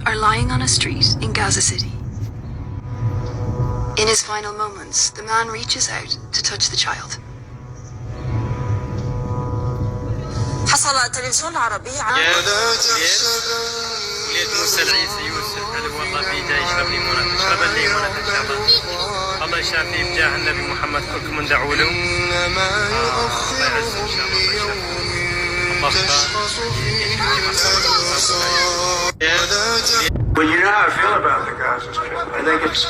are lying on a street in Gaza City. In his final moments, the man reaches out to touch the child. حصل التلفزيون العربي عن مستدعي يوسف هل هو الله في جاي يشرب ليمونة تشرب الليمونة تشربها الله يشافي بجاه النبي محمد كلكم اندعوا له الله يعز ان شاء الله. Well, you know how I feel about the Gaza Strip. I think it's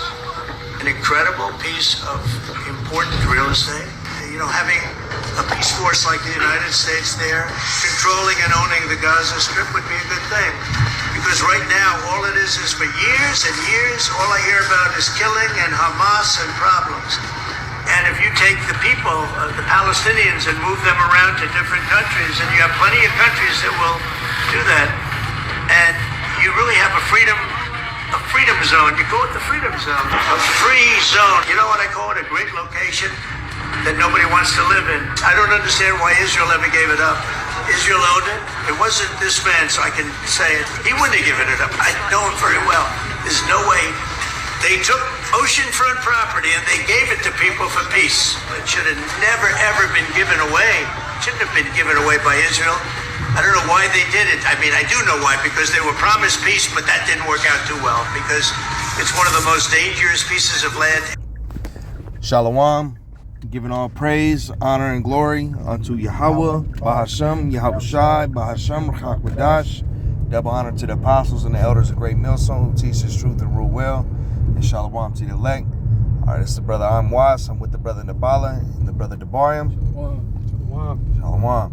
an incredible piece of important real estate. You know, having a peace force like the United States there, controlling and owning the Gaza Strip would be a good thing. Because right now, all it is for years and years, all I hear about is killing and Hamas and problems. And if you take the people, the Palestinians, and move them around to different countries, and you have plenty of countries that will do that, and you really have a freedom zone. You call it the freedom zone, a free zone. You know what I call it? A great location that nobody wants to live in. I don't understand why Israel ever gave it up. Israel owned it. It wasn't this man, so I can say it. He wouldn't have given it up. I know him very well. There's no way. They took oceanfront property and they gave it to people for peace. It should have never, ever been given away. It shouldn't have been given away by Israel. I don't know why they did it. I mean, I do know why, because they were promised peace, but that didn't work out too well, because it's one of the most dangerous pieces of land. Shalom. Giving all praise, honor, and glory unto Yahweh, Bahashem, Yahweh Shai, Bahashem, Rachak Wadash. Double honor to the apostles and the elders of Great Millstone who teach this truth and rule well. And shalom to the elect. All right, this is the brother Amwas. I'm with the brother Nabala and the brother Debarium. Shalom.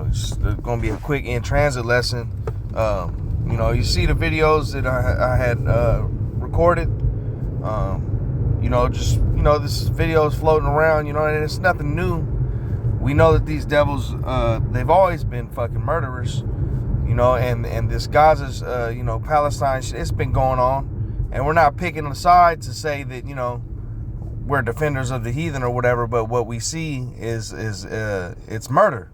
It's going to be a quick in-transit lesson. You know, you see the videos that I had recorded. You know, just, you know, this video is floating around, you know, and it's nothing new. We know that these devils, they've always been fucking murderers, you know, and this Gaza's, you know, Palestine shit, it's been going on. And we're not picking a side to say that, you know, we're defenders of the heathen or whatever, but what we see is it's murder.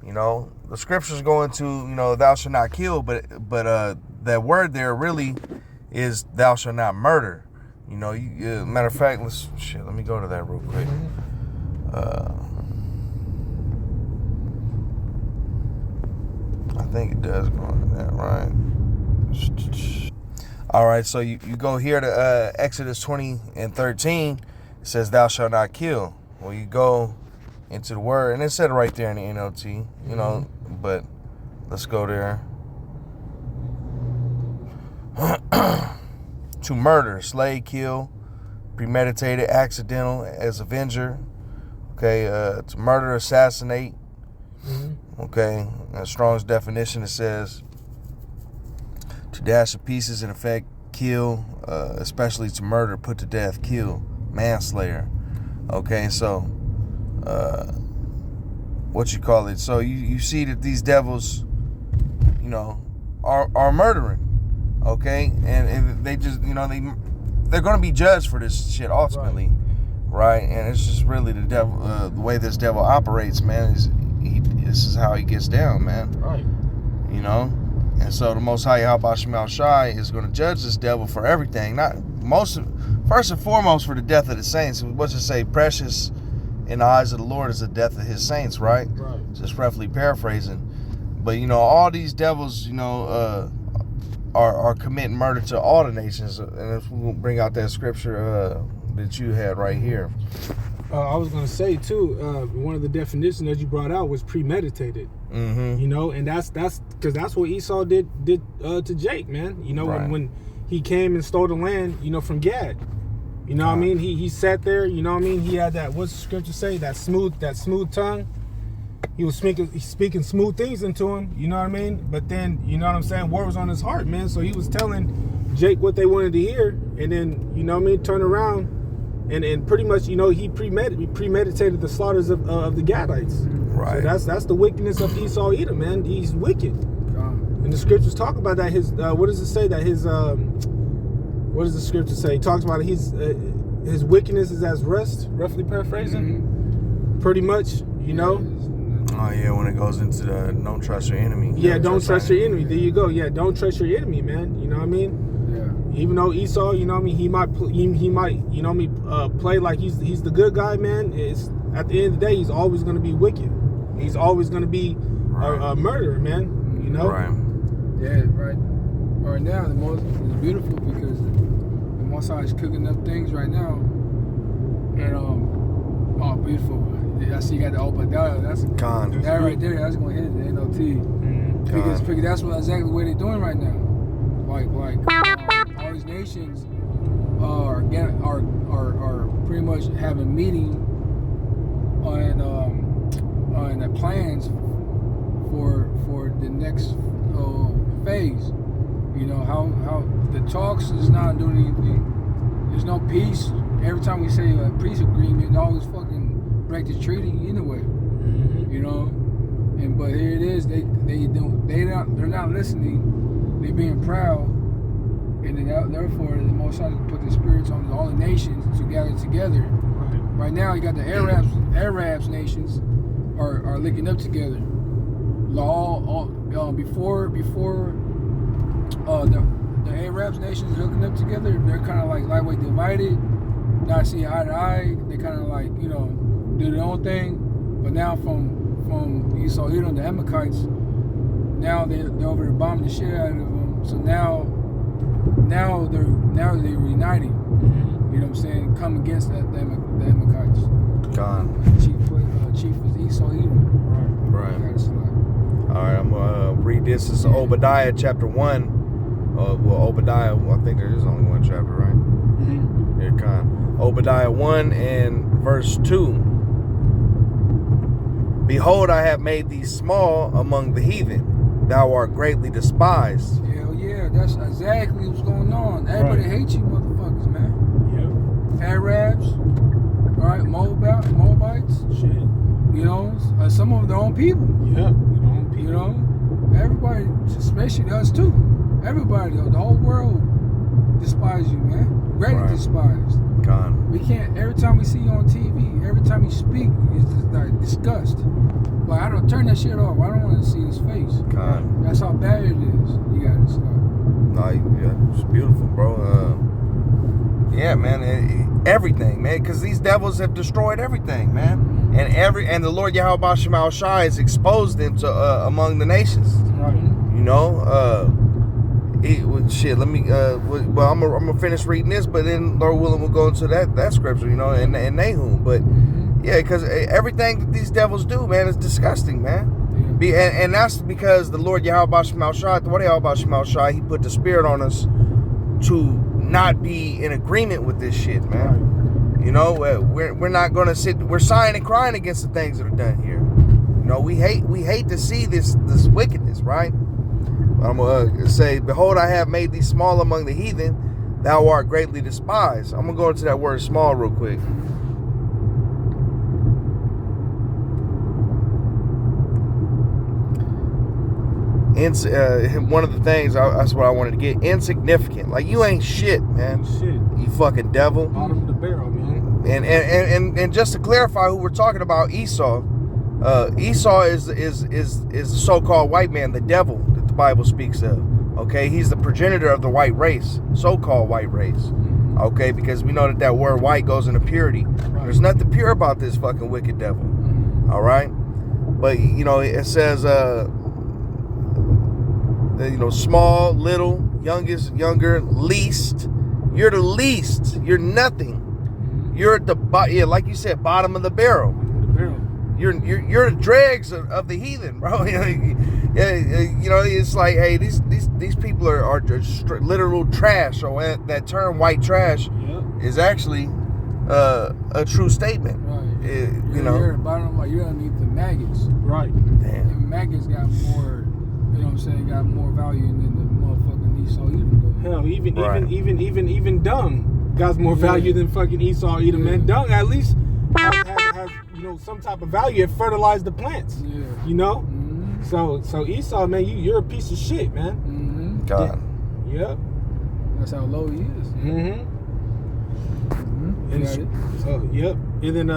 You know, the scriptures go into, you know, thou shalt not kill, but that word there really is thou shalt not murder. You know, matter of fact, let me go to that real quick. I think it does go into that, right? All right, so you go here to Exodus 20:13. It says, thou shalt not kill. Well, you go into the word, and it said it right there in the NLT, you know, but let's go there. To murder, slay, kill, premeditated, accidental, as avenger. Okay, to murder, assassinate. Okay, Strong's definition, it says to dash to pieces, in effect, kill, especially to murder, put to death, kill, manslayer. Okay, so what you call it? So you see that these devils, you know, are murdering. Okay, and they just, you know, they're going to be judged for this shit ultimately, right? And it's just really the devil, the way this devil operates, man. This is how he gets down, man. Right. You know, and so the Most High Yahweh Shemel Shai is going to judge this devil for everything. First and foremost for the death of the saints. What's it say? Precious in the eyes of the Lord is the death of His saints, right? Right. Just roughly paraphrasing. But you know, all these devils, you know, are committing murder to all the nations. And if we'll bring out that scripture that you had right here. I was going to say too, one of the definitions that you brought out was premeditated. Mm-hmm. You know, and that's because that's what Esau did to Jake, man. You know, right. when he came and stole the land, you know, from Gad. You know what I mean? He sat there. You know what I mean? He had that. What's the scripture say? That smooth tongue. He was speaking smooth things into him, you know what I mean? But then, you know what I'm saying, word was on his heart, man. So he was telling Jake what they wanted to hear, and then, you know what I mean, turn around and pretty much, you know, he premeditated the slaughters of the Gadites. Right. So that's the wickedness of Esau Edom, man. He's wicked. And the scriptures talk about that. His what does it say? That his what does the scripture say? He talks about his wickedness is as rust, roughly paraphrasing. Mm-hmm. Pretty much, you know. Oh yeah, when it goes into the don't trust your enemy. Yeah, don't trust your enemy. There you go. Yeah, don't trust your enemy, man. You know what I mean? Yeah. Even though Esau, you know what I mean, he might, you know what I mean, play like he's the good guy, man. It's at the end of the day, he's always going to be wicked. He's always going to be a murderer, man. You know? Right. Yeah, right. Right now, it's beautiful because the Most High is cooking up things right now, and oh, beautiful. I see you got the Obadiah. That's Con. that right there. That's gonna hit the NOT. Because that's exactly what they're doing right now. Like all these nations are pretty much having meeting on the plans for the next phase. You know how the talks is not doing anything. There's no peace. Every time we say a peace agreement, they always fucking break the treaty anyway. You know, but here it is. They're not listening. They're being proud, and then therefore the Most High put the spirits on all the nations to gather together. Right now, you got the Arabs nations are linking up together. Before the Arabs nations hooking up together, they're kind of like lightweight divided, not seeing eye to eye. They kind of like, you know, do their own thing. But now from Esau, Edom, the Amalekites, now they're over there bombing the shit out of them. So now they're reuniting. You know what I'm saying? Come against the Amalekites. Gone. Chief was Esau, Edom. Right. All right, I'm gonna read this. This is Obadiah chapter 1. Obadiah, I think there is only one chapter, right? Here, Con. Obadiah 1 and verse 2. Behold, I have made thee small among the heathen. Thou art greatly despised. Hell yeah, that's exactly what's going on. Everybody hates you motherfuckers, man. Yep. Arabs, all right, Moabites. Shit. You know, some of their own people. Yeah. You know, everybody, especially us too. Everybody, the whole world despises you, man. Greatly despised. God. We can't. Every time we see you on TV, every time you speak, it's just like disgust. Like I don't turn that shit off. I don't want to see his face. God. That's how bad it is. You gotta stop. No, yeah, it's beautiful, bro. Yeah, man, everything, man, because these devils have destroyed everything, man. And the Lord Yahweh Shema Shai has exposed them to among the nations. Right. You know, shit. Let me. Well, I'm gonna finish reading this, but then Lord willing, we'll go into that scripture. You know, in Nahum. But yeah, because everything that these devils do, man, is disgusting, man. And that's because the Lord Yahweh Shema Shai, the Lord Yahweh Shema Shai, He put the Spirit on us to not be in agreement with this shit, man. Right. You know, we're not gonna sit. We're sighing and crying against the things that are done here. You know, we hate to see this wickedness, right? I'm gonna say, behold, I have made thee small among the heathen. Thou art greatly despised. I'm gonna go into that word small real quick. One of the things that's what I wanted to get, insignificant. Like you ain't shit, man. Shit. You fucking devil. Bottom of the barrel, man. And just to clarify who we're talking about, Esau. Esau is the so-called white man, the devil that the Bible speaks of. Okay, he's the progenitor of the white race, so-called white race. Okay, because we know that word white goes into purity. There's nothing pure about this fucking wicked devil. All right, but you know it says you know, small, little, youngest, younger, least. You're the least. You're nothing. You're at the like you said, bottom of the barrel. You're the dregs of the heathen, bro. You know, it's like, hey, these people are literal trash. Or that term, white trash, is actually a true statement. Right. You know, you're at the bottom, like you're underneath the maggots. Right. Damn. And maggots got more. You know what I'm saying? Got more value than the motherfucking Esau Edom. Hell, even dung got more value than fucking Esau Edom, man. Dung at least has you know, some type of value. It fertilized the plants. Yeah. You know? So Esau, man, you're a piece of shit, man. God. Yep. That's how low he is. And yep. And then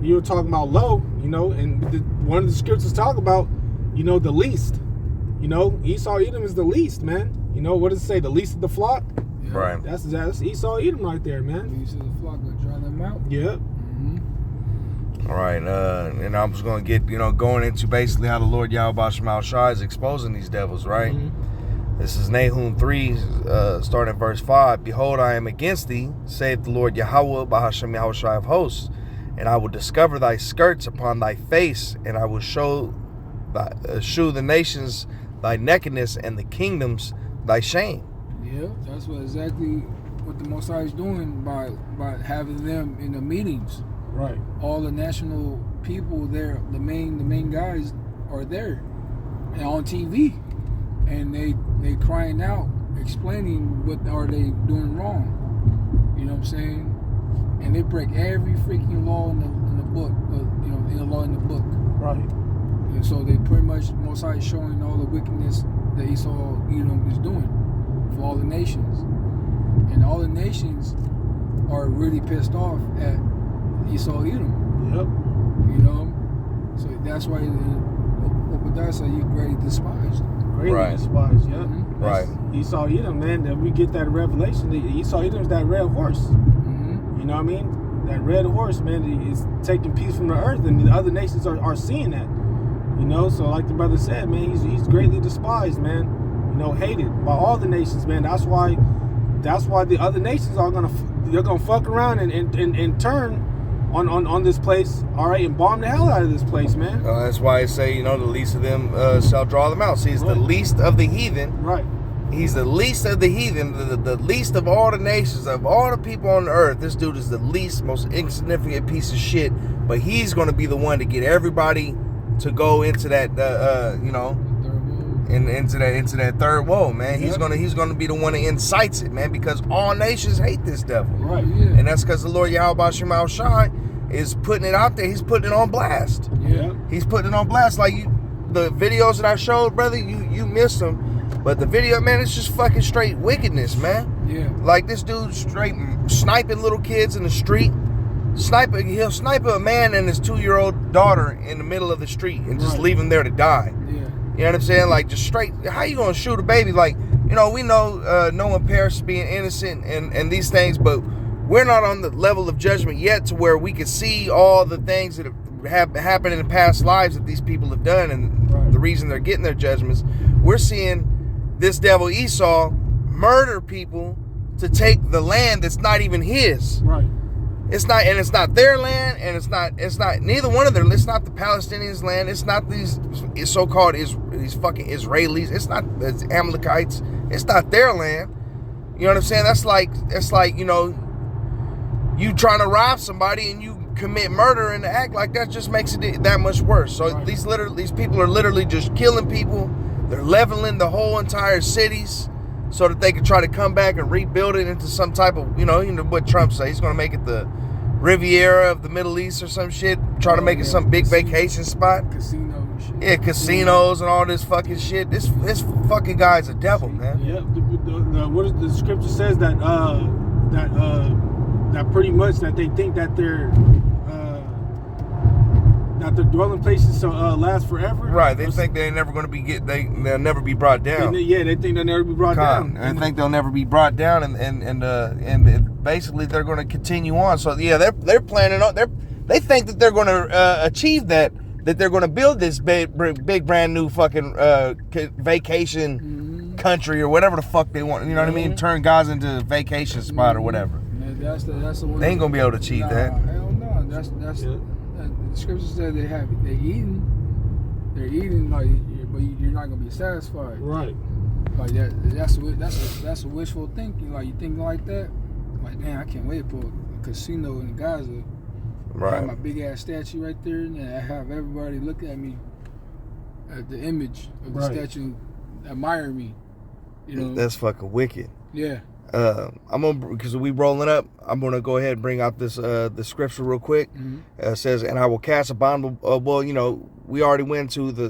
you were talking about low, and one of the scriptures talk about, the least. Esau Edom is the least, man. What does it say? The least of the flock. Yeah. Right. That's Esau Edom right there, man. Least of the flock will drown them out. Yeah. All right, and I was going to get, going into basically how the Lord Yahweh Shema Shai is exposing these devils, right? This is Nahum 3, starting at verse 5. Behold, I am against thee, saith the Lord Yahweh, Bahashem Yahweh Shai of hosts, and I will discover thy skirts upon thy face, and I will shew the nations thy nakedness, and the kingdoms thy shame. Yeah, that's exactly what the Most High is doing by having them in the meetings. Right. All the national people there, the main guys are there and on TV, and they crying out, explaining what are they doing wrong. You know what I'm saying? And they break every freaking law in the book. In the law in the book. Right. And so they pretty much Most High is showing all the wickedness that Esau Edom is doing for all the nations, and all the nations are really pissed off at Esau Edom. Yep. So that's why Obadiah said you greatly despised. Greatly despised. Yep. Right. Esau Edom, man. That we get that revelation. Esau Edom is that red horse. You know what I mean? That red horse, man, is taking peace from the earth, and the other nations are seeing that. So like the brother said, man, he's greatly despised, man. Hated by all the nations, man. That's why the other nations are gonna fuck around and turn on this place, all right, and bomb the hell out of this place, man. That's why I say, the least of them shall draw them out. See, he's the least of the heathen. Right. He's the least of the heathen, the least of all the nations, of all the people on the earth. This dude is the least, most insignificant piece of shit. But he's going to be the one to get everybody to go into that, into that third woe, man. He's gonna be the one that incites it, man, because all nations hate this devil. Right. Yeah. And that's because the Lord Yahweh Shema Shai is putting it out there. He's putting it on blast. Yeah. He's putting it on blast. Like the videos that I showed, brother, you missed them. But the video, man, it's just fucking straight wickedness, man. Yeah. Like this dude straight sniping little kids in the street. He'll snipe a man and his 2-year-old daughter in the middle of the street and just leave him there to die. Yeah. You know what I'm saying? Like, just straight, how you gonna shoot a baby? Like, we know no one perishes being innocent and these things, but we're not on the level of judgment yet to where we can see all the things that have happened in the past lives that these people have done and the reason they're getting their judgments. We're seeing this devil Esau murder people to take the land that's not even his. Right. It's not their land, and it's not neither one of their. It's not the Palestinians' land. It's not these so-called these fucking Israelis. It's not the Amalekites. It's not their land. You know what I'm saying? That's like you trying to rob somebody and you commit murder and act like that just makes it that much worse. So these people are literally just killing people. They're leveling the whole entire cities so that they can try to come back and rebuild it into some type of, what Trump says. He's going to make it the Riviera of the Middle East or some shit. Try to make it some big vacation spot. Casino and shit. Yeah, casinos and all this fucking shit. This fucking guy's a devil, man. Yeah. What is the scripture says that pretty much that they think that their dwelling places last forever. Right, they think they're never going to be they'll never be brought down. They think they'll never be brought down. I think they'll never be brought down, and basically they're going to continue on. So yeah, they're planning on they think that they're going to achieve that they're going to build this big brand new fucking vacation country or whatever the fuck they want. You know what I mean? Turn Gaza into a vacation spot or whatever. That's the one. They ain't gonna be able to achieve that. Hell no. That's the scripture said they're eating like, but you're not gonna be satisfied. Right. Like that's a wishful thinking. Like you thinking like that. Like, damn, I can't wait for a casino in Gaza. Right. I have my big ass statue right there, and I have everybody look at me, at the image of the statue, admire me. That's fucking wicked. Yeah. Because we rolling up, I'm gonna go ahead and bring out this the scripture real quick. It says, and I will cast a bond. We already went to the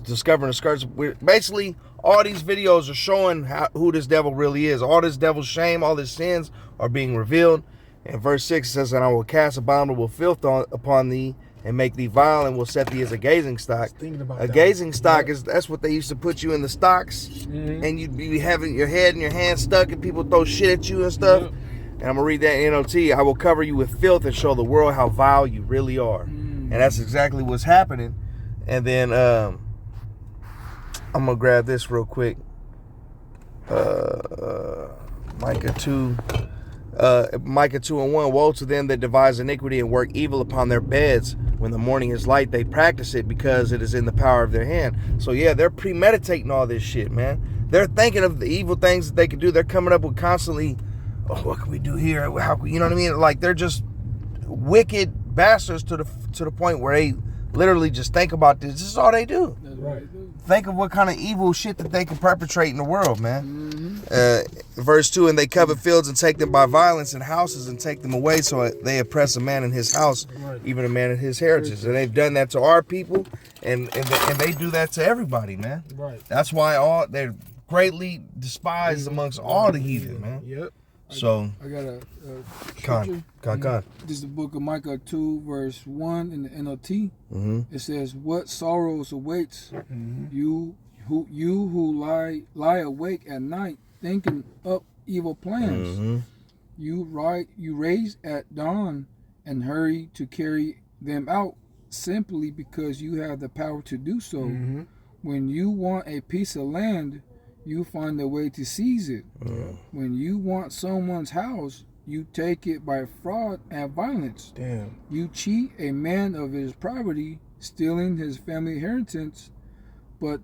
discovering the skirts. Basically, all these videos are showing who this devil really is. All this devil's shame, all his sins are being revealed. And verse 6 says, and I will cast abominable filth upon thee, and make thee vile, and will set thee as a gazing stock. A gazing stock that's what they used to put you in the stocks, and you'd be having your head and your hands stuck, and people throw shit at you and stuff. And I'm gonna read that in NLT. I will cover you with filth and show the world how vile you really are. And that's exactly what's happening. And then I'm gonna grab this real quick. Micah 2. Micah 2:1, woe to them that devise iniquity and work evil upon their beds. When the morning is light, they practice it because it is in the power of their hand. So yeah, they're premeditating all this shit, man. They're thinking of the evil things that they could do. They're coming up with constantly, oh, what can we do here? How, you know what I mean? Like, they're just wicked bastards to the point where they literally just think about this. This is all they do. That's right. Think of what kind of evil shit that they can perpetrate in the world, man. Verse 2, and they cover fields and take them by violence, and houses and take them away, so they oppress a man in his house, even a man in his heritage. And they've done that to our people, and they do that to everybody, man. Right. That's why they're greatly despised amongst all the heathen, man. Yep. So I got a Con. This is the book of Micah 2, verse 1 in the NLT. It says, what sorrows awaits you who lie awake at night thinking up evil plans. You raise at dawn and hurry to carry them out simply because you have the power to do so. When you want a piece of land, you find a way to seize it. When you want someone's house, you take it by fraud and violence. Damn. You cheat a man of his property, stealing his family inheritance. But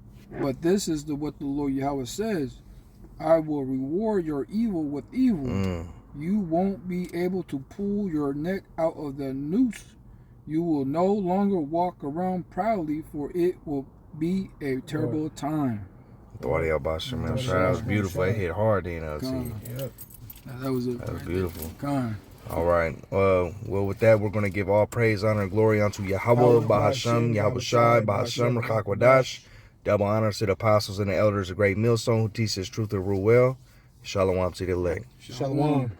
this is what the Lord Yahweh says: I will reward your evil with evil. You won't be able to pull your neck out of the noose. You will no longer walk around proudly, for it will be a terrible time. that was beautiful. It hit hard, you know. Yep. That was beautiful. Con. All right. Well, with that, we're going to give all praise, honor, and glory unto Yahweh, Bahasham, Yahweh Shai, Bahasham, Rakakwadash. Double honors to the apostles and the elders, a great millstone who teaches truth and rule well. Shalom to the elect. Shalom.